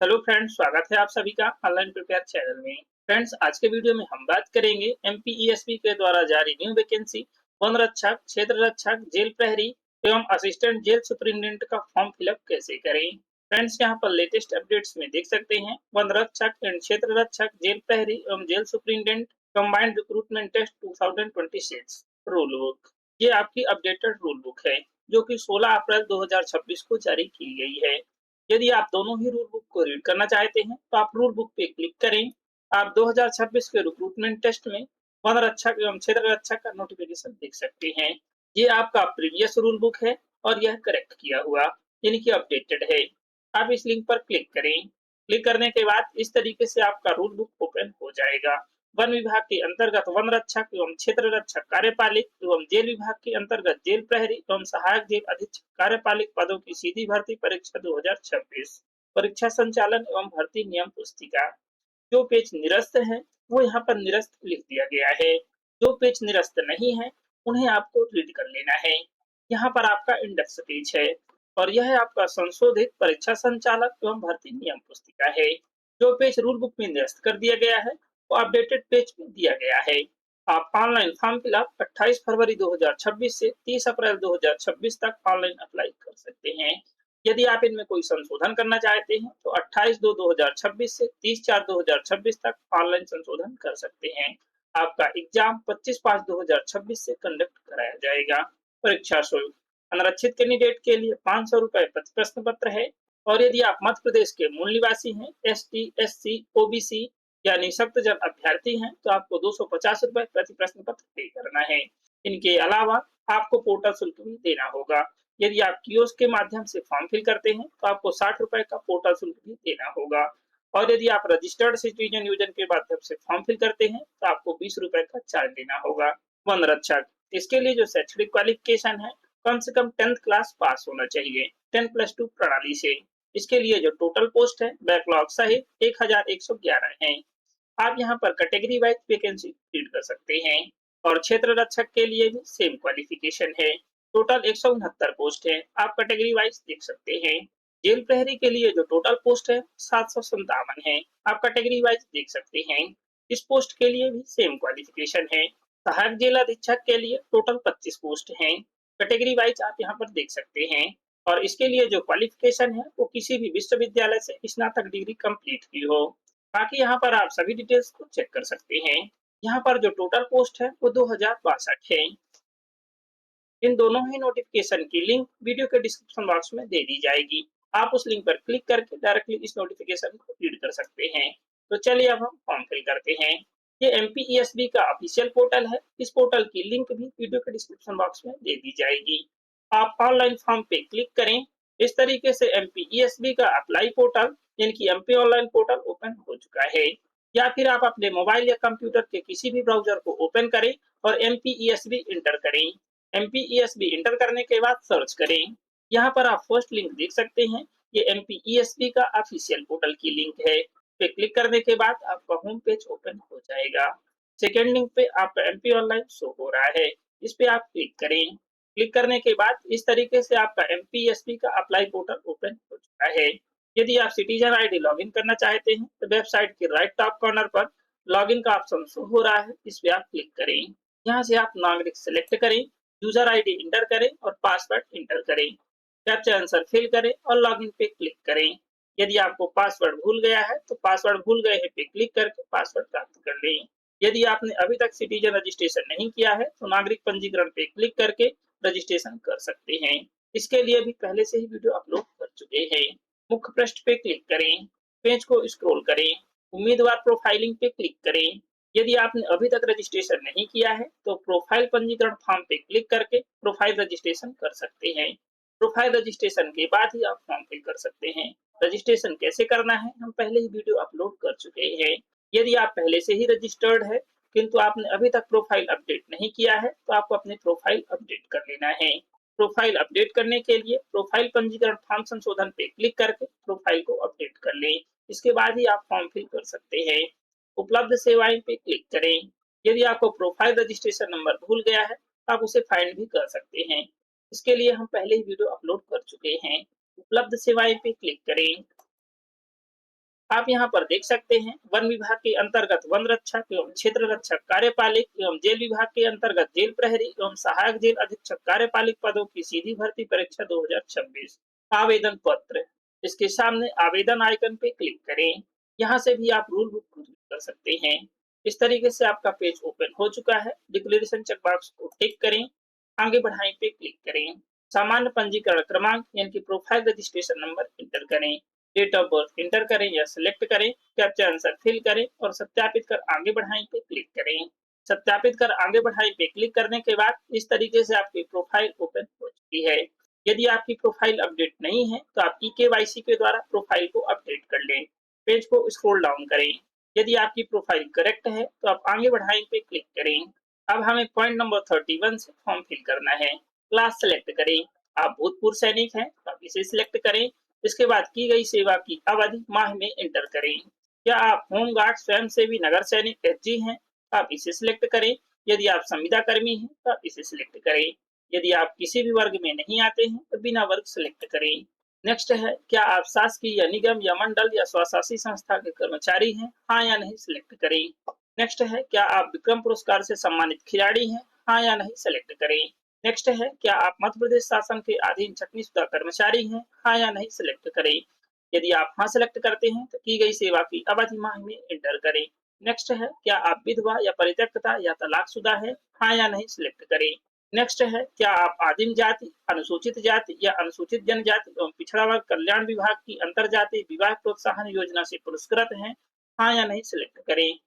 Hello friends, स्वागत है आप सभी का ऑनलाइन प्रिपेयर चैनल में। फ्रेंड्स, आज के वीडियो में हम बात करेंगे एमपीईएसबी के द्वारा जारी न्यू वैकेंसी वन रक्षक, क्षेत्र रक्षक, जेल प्रहरी एवं असिस्टेंट जेल सुपरिटेंडेंट का फॉर्म फिलअप कैसे करें। फ्रेंड्स, यहाँ पर लेटेस्ट अपडेट्स में देख सकते हैं वन रक्षक एंड क्षेत्र रक्षक, जेल प्रहरी एवं जेल superintendent combined recruitment test 2026 rule book. ये आपकी अपडेटेड रूल बुक है जो कि 16 अप्रैल 2026 को जारी की गई है। यदि आप दोनों ही रूल बुक को रीड करना चाहते हैं तो आप रूल बुक पे क्लिक करें। आप 2026 के रिक्रूटमेंट टेस्ट में वन रक्षक एवं क्षेत्र रक्षक का नोटिफिकेशन देख सकते हैं। ये आपका प्रीवियस रूल बुक है और यह करेक्ट किया हुआ यानी कि अपडेटेड है। आप इस लिंक पर क्लिक करें। क्लिक करने के बाद इस तरीके से आपका रूल बुक ओपन हो जाएगा। वन विभाग के अंतर्गत वन रक्षक एवं क्षेत्र रक्षक कार्यपालिक एवं जेल विभाग के अंतर्गत जेल प्रहरी एवं सहायक जेल अधीक्षक कार्यपालिक पदों की सीधी भर्ती परीक्षा 2026 परीक्षा संचालन एवं भर्ती नियम पुस्तिका। जो पेज निरस्त है वो यहाँ पर निरस्त लिख दिया गया है। जो पेज निरस्त नहीं है उन्हें आपको रीड कर लेना है। यहाँ पर आपका इंडेक्स पेज है और यह आपका संशोधित परीक्षा संचालक एवं भर्ती नियम पुस्तिका है। जो पेज रूल बुक में निरस्त कर दिया गया है वो अपडेटेड पेज में दिया गया है। आप ऑनलाइन फॉर्म फिलअप 28 फरवरी 2026 से 30 अप्रैल 2026 तक ऑनलाइन अप्लाई कर सकते हैं। यदि आप इनमें कोई संशोधन करना चाहते हैं तो 28/2/2026 से 30/4/2026 तक ऑनलाइन संशोधन कर सकते हैं। आपका एग्जाम 25/5/2026 से कंडक्ट कराया जाएगा। परीक्षा शुल्क अनारक्षित कैंडिडेट के लिए 500 रुपए प्रति प्रश्न पत्र है और यदि आप मध्य प्रदेश के मूल निवासी हैं, एसटी, एससी, ओबीसी या निःशक्त जन अभ्यर्थी हैं तो आपको 250 रुपए प्रति प्रश्न पत्र पे करना है। इनके अलावा आपको पोर्टल शुल्क भी देना होगा। यदि आप कियोस्क के माध्यम से फॉर्म फिल करते हैं तो आपको 60 रुपए का पोर्टल शुल्क भी देना होगा और यदि आप रजिस्टर्ड सिटीजन यूजन के माध्यम से फॉर्म फिल करते हैं तो आपको 20 रुपए का चार्ज देना होगा। वन रक्षक इसके लिए जो शैक्षणिक क्वालिफिकेशन है कम से कम 10th क्लास पास होना चाहिए 10+2 प्रणाली से। इसके लिए जो टोटल पोस्ट है बैकलॉग सहित 1111 है। आप यहाँ पर कैटेगरी वाइज वैकेंसी रीड कर सकते हैं और क्षेत्र रक्षक के लिए भी सेम क्वालिफिकेशन है। टोटल 169 पोस्ट है, आप कैटेगरी वाइज देख सकते हैं। जेल प्रहरी के लिए जो टोटल पोस्ट है 757 है, आप कैटेगरी वाइज देख सकते हैं। इस पोस्ट के लिए भी सेम क्वालिफिकेशन है। सहायक जेल अधीक्षक के लिए टोटल 25 पोस्ट हैं, कैटेगरी वाइज आप यहाँ पर देख सकते हैं और इसके लिए जो क्वालिफिकेशन है वो किसी भी विश्वविद्यालय से स्नातक डिग्री कंप्लीट की हो। बाकी यहाँ पर आप सभी डिटेल्स को चेक कर सकते हैं। यहाँ पर जो टोटल पोस्ट है वो 2062 है। इन दोनों ही नोटिफिकेशन की लिंक वीडियो के डिस्क्रिप्शन बॉक्स में दे दी जाएगी। आप उस लिंक पर क्लिक करके डायरेक्टली इस नोटिफिकेशन को रीड कर सकते हैं। तो चलिए अब हम फॉर्म फिल करते हैं। ये एमपीईएसबी का ऑफिशियल पोर्टल है। इस पोर्टल की लिंक भी वीडियो के डिस्क्रिप्शन बॉक्स में दे दी जाएगी। आप ऑनलाइन फॉर्म पे क्लिक करें। इस तरीके से एमपीईएसबी का अप्लाई पोर्टल यानी कि एमपी ऑनलाइन पोर्टल ओपन हो चुका है। या फिर आप अपने मोबाइल या कंप्यूटर के किसी भी ब्राउजर को ओपन करें और एमपीईएसबी इंटर करें। एमपीईएसबी इंटर करने के बाद सर्च करें। यहाँ पर आप फर्स्ट लिंक देख सकते हैं। ये एमपीईएसबी का ऑफिशियल पोर्टल की लिंक है। पे क्लिक करने के बाद आपका होम पेज ओपन हो जाएगा। सेकेंड लिंक पे आपका एमपी ऑनलाइन शो हो रहा है, इस पे आप क्लिक करें। क्लिक करने के बाद इस तरीके से आपका एमपीएसबी का अप्लाई पोर्टल ओपन हो चुका है। यदि आप सिटीजन आईडी लॉगिन करना चाहते हैं तो वेबसाइट के राइट टॉप कॉर्नर पर लॉगिन का ऑप्शन शो हो रहा है, इस पे आप क्लिक करें। यहाँ से आप नागरिक सेलेक्ट करें, यूजर आईडी इंटर करें और पासवर्ड इंटर करें। कैप्चा आंसर फिल करें और लॉगिन पे क्लिक करें। यदि आपको पासवर्ड भूल गया है तो पासवर्ड भूल गए हैं पे क्लिक करके पासवर्ड प्राप्त कर लें। यदि आपने अभी तक सिटीजन रजिस्ट्रेशन नहीं किया है तो नागरिक पंजीकरण पे क्लिक करके रजिस्ट्रेशन कर सकते हैं। इसके लिए भी पहले से ही वीडियो अपलोड कर चुके हैं। मुख्य पृष्ठ पे क्लिक करें, पेज को स्क्रॉल करें, उम्मीदवार प्रोफाइलिंग पे क्लिक करें। यदि आपने अभी तक रजिस्ट्रेशन नहीं किया है तो प्रोफाइल पंजीकरण फॉर्म पे क्लिक करके प्रोफाइल रजिस्ट्रेशन कर सकते हैं। प्रोफाइल रजिस्ट्रेशन के बाद ही आप फॉर्म फिल कर सकते हैं। रजिस्ट्रेशन कैसे करना है हम पहले ही वीडियो अपलोड कर चुके हैं। यदि आप पहले से ही रजिस्टर्ड है किंतु आपने अभी तक प्रोफाइल अपडेट नहीं किया है तो आपको अपनी प्रोफाइल अपडेट कर लेना है। प्रोफाइल अपडेट करने के लिए प्रोफाइल पंजीकरण फॉर्म संशोधन पे क्लिक करके प्रोफाइल को अपडेट कर लें। इसके बाद ही आप फॉर्म फिल कर सकते हैं। उपलब्ध सेवाएं पे क्लिक करें। यदि आपको प्रोफाइल रजिस्ट्रेशन नंबर भूल गया है तो आप उसे फाइंड भी कर सकते हैं। इसके लिए हम पहले ही वीडियो अपलोड कर चुके हैं। उपलब्ध सेवाएं पे क्लिक करें। आप यहाँ पर देख सकते हैं वन विभाग के अंतर्गत वन रक्षक एवं क्षेत्र रक्षक कार्यपालिक एवं जेल विभाग के अंतर्गत जेल प्रहरी एवं सहायक जेल अधीक्षक कार्यपालिक पदों की सीधी भर्ती परीक्षा 2026 आवेदन पत्र। इसके सामने आवेदन आइकन पे क्लिक करें। यहाँ से भी आप रूल बुक कर सकते हैं। इस तरीके से आपका पेज ओपन हो चुका है। डिक्लेरेशन चेक बॉक्स को टिक करें, आगे बढ़ाएं पे क्लिक करें। सामान्य पंजीकरण क्रमांक यानी कि प्रोफाइल रजिस्ट्रेशन नंबर इंटर करें। डेट ऑफ बर्थ इंटर करें या सिलेक्ट करें। कैप्चा आंसर फिल करें और सत्यापित कर आगे बढ़ाएं पे क्लिक करें। सत्यापित कर आगे बढ़ाएं पे क्लिक करने के बाद इस तरीके से आपकी प्रोफाइल ओपन हो चुकी है। यदि आपकी प्रोफाइल अपडेट नहीं है तो आप केवाईसी के द्वारा प्रोफाइल को अपडेट कर लें। पेज को स्क्रॉल डाउन करें। यदि आपकी प्रोफाइल करेक्ट है तो आप आगे बढ़ाएं पे क्लिक करें। अब हमें पॉइंट नंबर 31 से फॉर्म फिल करना है। क्लास सेलेक्ट करें। आप भूतपूर्व सैनिक हैं तो आप इसे सिलेक्ट करें। इसके बाद की गई सेवा की अवधि माह में एंटर करें। क्या आप होमगार्ड स्वयंसेवी नगर सैनिक एसजी हैं तो आप इसे सिलेक्ट करें। यदि आप संविदा कर्मी हैं तो आप इसे सिलेक्ट करें। यदि आप किसी भी वर्ग में नहीं आते हैं तो बिना वर्ग सिलेक्ट करें। नेक्स्ट है, क्या आप शासकीय या निगम या मंडल या स्वशासी संस्था के कर्मचारी हैं, हाँ या नहीं सिलेक्ट करें। नेक्स्ट है, क्या आप विक्रम पुरस्कार से सम्मानित खिलाड़ी हैं, हाँ या नहीं सिलेक्ट करें। नेक्स्ट है, क्या आप मध्य प्रदेश शासन के अधीन छटनीशुदा कर्मचारी हैं, हाँ या नहीं सिलेक्ट करें। यदि आप हाँ सिलेक्ट करते हैं तो की गई सेवा की अवधि माह में एंटर करें। नेक्स्ट है, क्या आप विधवा या परित्यक्ता या तलाकशुदा है, हाँ या नहीं सिलेक्ट करें। नेक्स्ट है, क्या आप आदिम जाति, अनुसूचित जाति या अनुसूचित जनजाति एवं पिछड़ा वर्ग कल्याण विभाग की अंतरजातीय विवाह प्रोत्साहन योजना से पुरस्कृत हैं, हाँ या नहीं सिलेक्ट करें।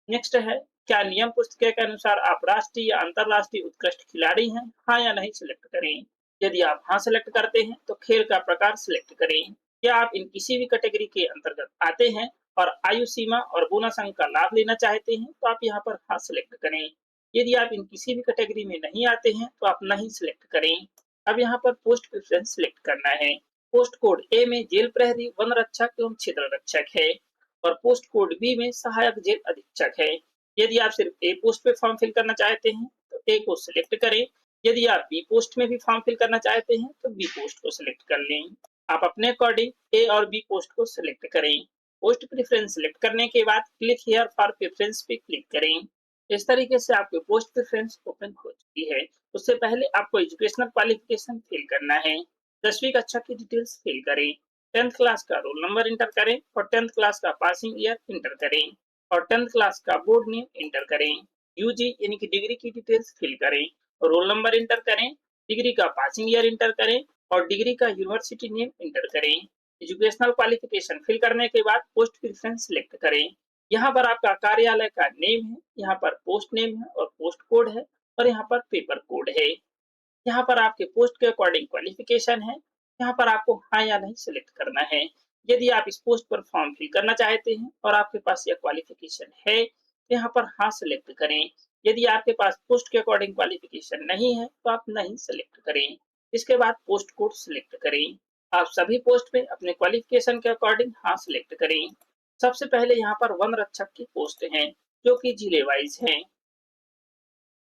नेक्स्ट है, क्या नियम पुस्तिका के अनुसार आप राष्ट्रीय या अंतरराष्ट्रीय उत्कृष्ट खिलाड़ी हैं, हाँ या नहीं सिलेक्ट करें। यदि आप हाँ सिलेक्ट करते हैं तो खेल का प्रकार सिलेक्ट करें। क्या आप इन किसी भी कैटेगरी के अंतर्गत आते हैं और आयु सीमा और बोनस अंक का लाभ लेना चाहते हैं तो आप यहाँ पर हाँ सिलेक्ट करें। यदि आप इन किसी भी कैटेगरी में नहीं आते हैं तो आप नहीं सिलेक्ट करें। अब यहाँ पर पोस्ट प्रेफरेंस सिलेक्ट करना है। पोस्ट कोड ए में जेल प्रहरी वन रक्षक एवं क्षेत्र रक्षक है और पोस्ट कोड बी में सहायक जेल अधीक्षक है। यदि आप सिर्फ ए पोस्ट पे फॉर्म फिल करना चाहते हैं तो ए को सिलेक्ट करें। यदि आप बी पोस्ट में भी फॉर्म फिल करना चाहते हैं तो बी पोस्ट को सिलेक्ट कर लें। आप अपने अकॉर्डिंग ए और बी पोस्ट को सिलेक्ट करें। पोस्ट प्रेफरेंस सिलेक्ट करने के बाद क्लिक हियर फॉर प्रेफरेंस पे क्लिक करें। इस तरीके से आपके पोस्ट प्रेफरेंस ओपन हो चुकी है। उससे पहले आपको एजुकेशनल क्वालिफिकेशन फिल करना है। 10वीं कक्षा की डिटेल्स फिल करें। 10th क्लास का रोल नंबर इंटर करें और 10th क्लास का पासिंग ईयर इंटर करें और 10th क्लास का बोर्ड नेम इंटर करें। यूजी यानी कि डिग्री की डिटेल्स फिल करें और रोल नंबर इंटर करें, डिग्री का पासिंग ईयर इंटर करें और डिग्री का यूनिवर्सिटी नेम इंटर करें। एजुकेशनल क्वालिफिकेशन फिल करने के बाद पोस्ट प्रेफरेंस सिलेक्ट करें। यहाँ पर आपका कार्यालय का नेम है, यहाँ पर पोस्ट नेम है और पोस्ट कोड है और यहाँ पर पेपर कोड है। यहाँ पर आपके पोस्ट के अकॉर्डिंग क्वालिफिकेशन है। यहाँ पर आपको हाँ या नहीं सिलेक्ट करना है। यदि आप इस पोस्ट पर फॉर्म फिल करना चाहते हैं और आपके पास यह क्वालिफिकेशन है तो यहाँ पर हाँ सिलेक्ट करें। यदि आपके पास पोस्ट के अकॉर्डिंग क्वालिफिकेशन नहीं है तो आप नहीं सिलेक्ट करें। इसके बाद पोस्ट कोड सिलेक्ट करें। आप सभी पोस्ट में अपने क्वालिफिकेशन के अकॉर्डिंग हाँ सिलेक्ट करें। सबसे पहले यहाँ पर वन रक्षक की पोस्ट है जो कि जिले वाइज है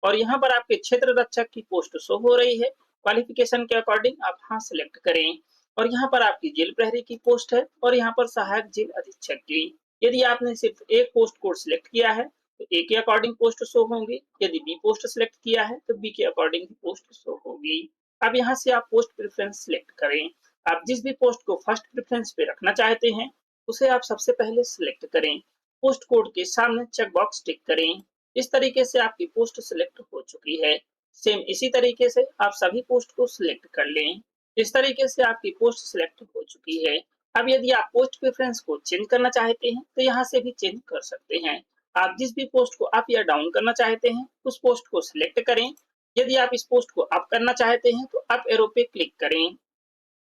और यहाँ पर आपके क्षेत्र रक्षक की पोस्ट शो हो रही है। क्वालिफिकेशन के अकॉर्डिंग आप हाँ सिलेक्ट करें और यहाँ पर आपकी जेल प्रहरी की पोस्ट है और यहाँ पर सहायक जेल अधीक्षक की। यदि आपने सिर्फ एक पोस्ट कोड सिलेक्ट किया है तो ए के अकॉर्डिंग पोस्ट शो होंगी। यदि बी पोस्ट सिलेक्ट किया है तो बी के अकॉर्डिंग पोस्ट शो होगी। अब यहाँ से आप पोस्ट प्रेफरेंस सिलेक्ट करें। आप जिस भी पोस्ट को फर्स्ट प्रेफरेंस पे रखना चाहते हैं उसे आप सबसे पहले सिलेक्ट करें। पोस्ट कोड के सामने चेक बॉक्स टिक करें। इस तरीके से आपकी पोस्ट सिलेक्ट हो चुकी है। सेम इसी तरीके से आप सभी पोस्ट को सिलेक्ट कर लें। इस तरीके से आपकी पोस्ट सिलेक्ट हो चुकी है। अब यदि आप पोस्ट प्रेफरेंस को चेंज करना चाहते हैं तो यहाँ से भी चेंज कर सकते हैं। आप जिस भी पोस्ट को अप या डाउन करना चाहते हैं उस पोस्ट को सिलेक्ट करें। यदि आप इस पोस्ट को अप करना चाहते हैं तो अप एरो पे क्लिक करें।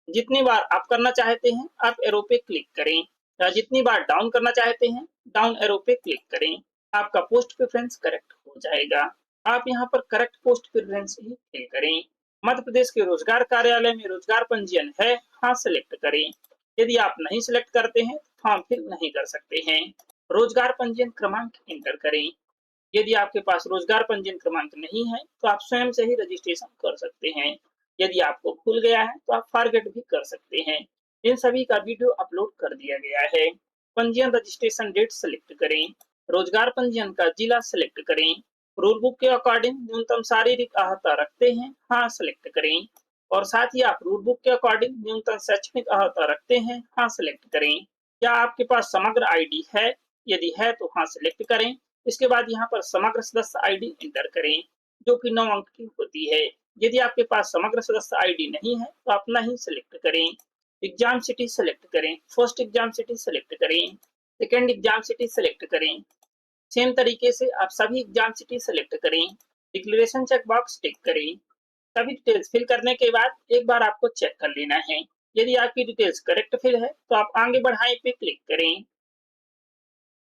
जितनी बार अप करना चाहते हैं अप एरो पे क्लिक करें या जितनी बार डाउन करना चाहते हैं डाउन एरो पे क्लिक करें। आपका पोस्ट प्रेफरेंस करेक्ट हो जाएगा। आप यहाँ पर करेक्ट पोस्ट प्रेफरेंस ही फिल करें। मध्य प्रदेश के रोजगार कार्यालय में रोजगार पंजीयन है, हाँ सिलेक्ट करें। यदि आप नहीं सिलेक्ट करते हैं फॉर्म फिल नहीं कर सकते हैं। रोजगार पंजीयन क्रमांक इंटर करें। यदि आपके पास रोजगार पंजीयन क्रमांक नहीं है तो आप स्वयं से ही रजिस्ट्रेशन कर सकते हैं। यदि आपको भूल गया है तो आप फॉरगेट भी कर सकते हैं। इन सभी का वीडियो अपलोड कर दिया गया है। पंजीयन रजिस्ट्रेशन डेट सेलेक्ट करें, रोजगार पंजीयन का जिला सेलेक्ट करें, रूल बुक के अकॉर्डिंग न्यूनतम शारीरिक अहर्ता रखते हैं, हाँ सेलेक्ट करें, और साथ ही आप रूल बुक के अकॉर्डिंग न्यूनतम शैक्षणिक अहर्ता रखते हैं, हाँ सेलेक्ट करें। क्या आपके पास समग्र आईडी है? यदि है तो हाँ सेलेक्ट करें। इसके बाद यहाँ पर समग्र सदस्य आईडी एंटर करें, जो कि 9 अंक की होती है। यदि आपके पास समग्र सदस्य आईडी नहीं है तो अपना ही सेलेक्ट करें। एग्जाम सिटी सेलेक्ट करें, फर्स्ट एग्जाम सिटी सेलेक्ट करें, सेकेंड एग्जाम सिटी सेलेक्ट करें। सेम तरीके से आप सभी एग्जाम सिटी सेलेक्ट करें, डिक्लेरेशन चेक बॉक्स टिक करें। सभी डिटेल्स फिल करने के बाद एक बार आपको चेक कर लेना है। यदि आपकी डिटेल्स करेक्ट फिल है तो आप आगे बढ़ाएं पे क्लिक करें।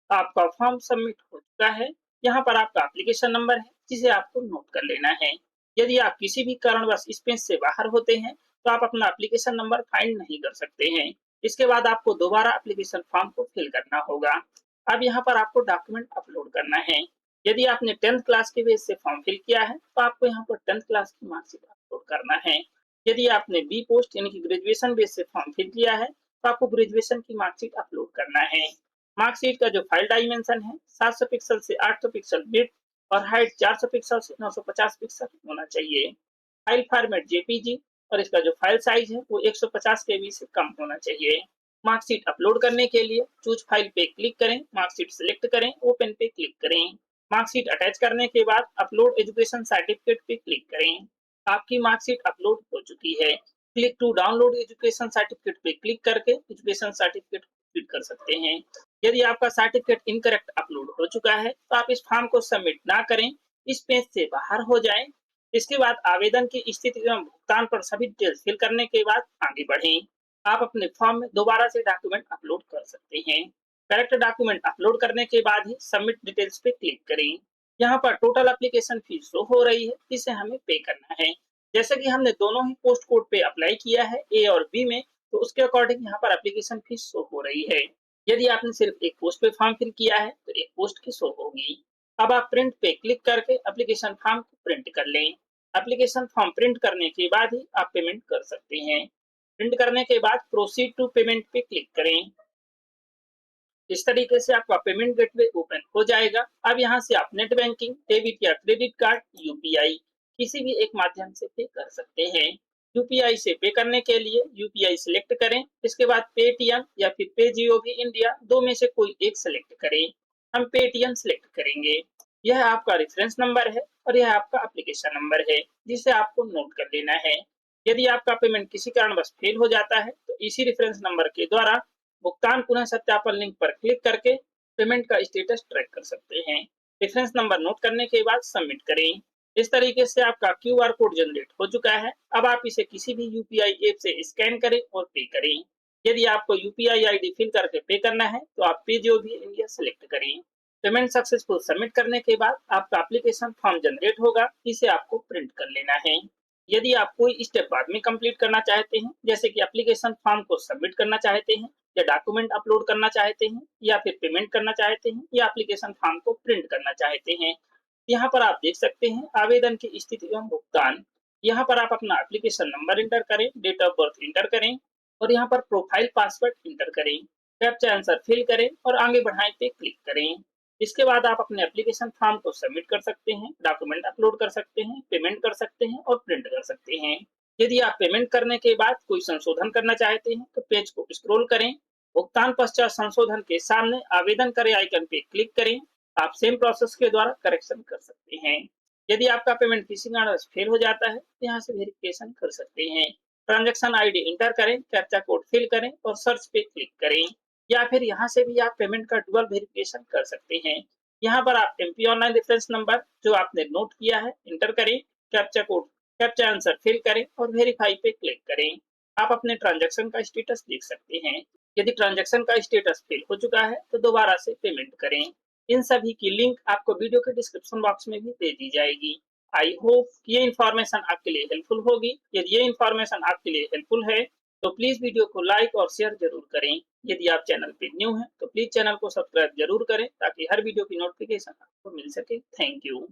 आपका फॉर्म सबमिट हो चुका है। यहाँ पर आपका एप्लीकेशन नंबर है जिसे आपको नोट कर लेना है। यदि आप किसी भी कारणवश इस पेज से बाहर होते हैं तो आप अपना एप्लीकेशन नंबर फाइंड नहीं कर सकते हैं। इसके बाद आपको दोबारा एप्लीकेशन फॉर्म को फिल करना होगा। अब यहाँ पर आपको डॉक्यूमेंट अपलोड करना है। यदि आपने 10th क्लास के बेस से फॉर्म फिल किया है तो आपको यहाँ पर 10th क्लास की मार्कशीट अपलोड करना है। यदि आपने बी पोस्ट यानी कि ग्रेजुएशन बेस से फॉर्म फिल किया है तो आपको ग्रेजुएशन की मार्कशीट अपलोड करना है। मार्कशीट का जो फाइल डायमेंशन है 700 पिक्सल से 800 पिक्सल विड्थ और हाइट 400 पिक्सल से 950 पिक्सल होना चाहिए। फाइल फॉर्मेट जेपीजी और इसका जो फाइल साइज है वो 150 केबी से कम होना चाहिए। मार्कशीट अपलोड करने के लिए चूज फाइल पे क्लिक करें, मार्कशीट सिलेक्ट करें, ओपन पे क्लिक करें। मार्कशीट अटैच करने के बाद अपलोड एजुकेशन सर्टिफिकेट पे क्लिक करें। आपकी मार्कशीट अपलोड हो चुकी है। Click to download education certificate पे क्लिक करके एजुकेशन सर्टिफिकेट फिट कर सकते हैं। यदि आपका सर्टिफिकेट इनकरेक्ट अपलोड हो चुका है तो आप इस फॉर्म को सबमिट ना करें, इस पेज से बाहर हो जाएं। इसके बाद आवेदन की स्थिति एवं भुगतान पर सभी डिटेल्स फिल करने के बाद आगे बढ़ें। आप अपने फॉर्म में दोबारा से डॉक्यूमेंट अपलोड कर सकते हैं। करेक्ट डॉक्यूमेंट अपलोड करने के बाद ही सबमिट डिटेल्स पे क्लिक करें। यहाँ पर टोटल एप्लीकेशन फीस शो हो रही है जिसे हमें पे करना है। जैसे कि हमने दोनों ही पोस्ट कोड पे अप्लाई किया है, ए और बी में, तो उसके अकॉर्डिंग यहाँ पर एप्लीकेशन फीस शो हो रही है। यदि आपने सिर्फ एक पोस्ट पे फॉर्म फिल किया है तो एक पोस्ट की शो होगी। अब आप प्रिंट पे क्लिक करके एप्लीकेशन फॉर्म को प्रिंट कर लें। एप्लीकेशन फॉर्म प्रिंट करने के बाद ही आप पेमेंट कर सकते हैं। प्रिंट करने के बाद प्रोसीड टू पेमेंट पे क्लिक करें। इस तरीके से आपका पेमेंट गेटवे ओपन हो जाएगा। अब यहाँ से आप नेट बैंकिंग, डेबिट या क्रेडिट कार्ड, यूपीआई किसी भी एक माध्यम से पे कर सकते हैं। यूपीआई से पे करने के लिए यूपीआई सिलेक्ट करें, इसके बाद पेटीएम या फिर पेजीओवी इंडिया, दो में से कोई एक सिलेक्ट करें। हम पेटीएम सिलेक्ट करेंगे। यह आपका रेफरेंस नंबर है और यह आपका एप्लीकेशन नंबर है जिसे आपको नोट कर लेना है। यदि आपका पेमेंट किसी कारणवश फेल हो जाता है तो इसी रेफरेंस नंबर के द्वारा भुगतान पुनः सत्यापन लिंक पर क्लिक करके पेमेंट का स्टेटस ट्रैक कर सकते हैं। रेफरेंस नंबर नोट करने के बाद सबमिट करें। इस तरीके से आपका क्यूआर कोड जनरेट हो चुका है। अब आप इसे किसी भी यूपीआई ऐप से स्कैन करें और पे करें। यदि आपको यूपीआई आईडी फिल करके पे करना है तो आप पे जो भी इंडिया सेलेक्ट करें। पेमेंट सक्सेसफुल सबमिट करने के बाद आपका एप्लीकेशन फॉर्म जनरेट होगा, इसे आपको प्रिंट कर लेना है। यदि आप कोई स्टेप बाद में कंप्लीट करना चाहते हैं, जैसे कि एप्लीकेशन फॉर्म को सबमिट करना चाहते हैं या डॉक्यूमेंट अपलोड करना चाहते हैं या फिर पेमेंट करना चाहते हैं या एप्लीकेशन फॉर्म को प्रिंट करना चाहते हैं, यहाँ पर आप देख सकते हैं आवेदन की स्थिति एवं भुगतान। यहाँ पर आप अपना एप्लीकेशन नंबर इंटर करें, डेट ऑफ बर्थ इंटर करें और यहाँ पर प्रोफाइल पासवर्ड इंटर करें। कैप्चा आंसर फिल करें और आगे बढ़ाएं पे क्लिक करें। इसके बाद आप अपने एप्लीकेशन फॉर्म को सबमिट कर सकते हैं, डॉक्यूमेंट अपलोड कर सकते हैं, पेमेंट कर सकते हैं और प्रिंट कर सकते हैं। यदि आप पेमेंट करने के बाद कोई संशोधन करना चाहते हैं तो पेज को स्क्रॉल करें, भुगतान पश्चात संशोधन के सामने आवेदन करें आइकन पे क्लिक करें। आप सेम प्रोसेस के द्वारा करेक्शन कर सकते हैं। यदि आपका पेमेंट किसी कारणवश फेल हो जाता है तो यहाँ से वेरिफिकेशन कर सकते हैं। ट्रांजैक्शन आईडी इंटर करें, कैप्चा कोड फिल करें और सर्च पे क्लिक करें, या फिर यहाँ से भी आप पेमेंट का डुअल वेरिफिकेशन कर सकते हैं। यहाँ पर आप एमपी ऑनलाइन रेफरेंस नंबर जो आपने नोट किया है इंटर करें, captcha code, captcha answer fill करें और वेरीफाई पे क्लिक करें। आप अपने ट्रांजैक्शन का स्टेटस देख सकते हैं। यदि ट्रांजैक्शन का स्टेटस फेल हो चुका है तो दोबारा से पेमेंट करें। इन सभी की लिंक आपको वीडियो के डिस्क्रिप्शन बॉक्स में भी दे दी जाएगी। आई होप ये इन्फॉर्मेशन आपके लिए हेल्पफुल होगी। यदि ये इन्फॉर्मेशन आपके लिए हेल्पफुल है तो प्लीज वीडियो को लाइक और शेयर जरूर करें। यदि आप चैनल पे न्यू हैं तो प्लीज चैनल को सब्सक्राइब जरूर करें ताकि हर वीडियो की नोटिफिकेशन आपको मिल सके। Thank you.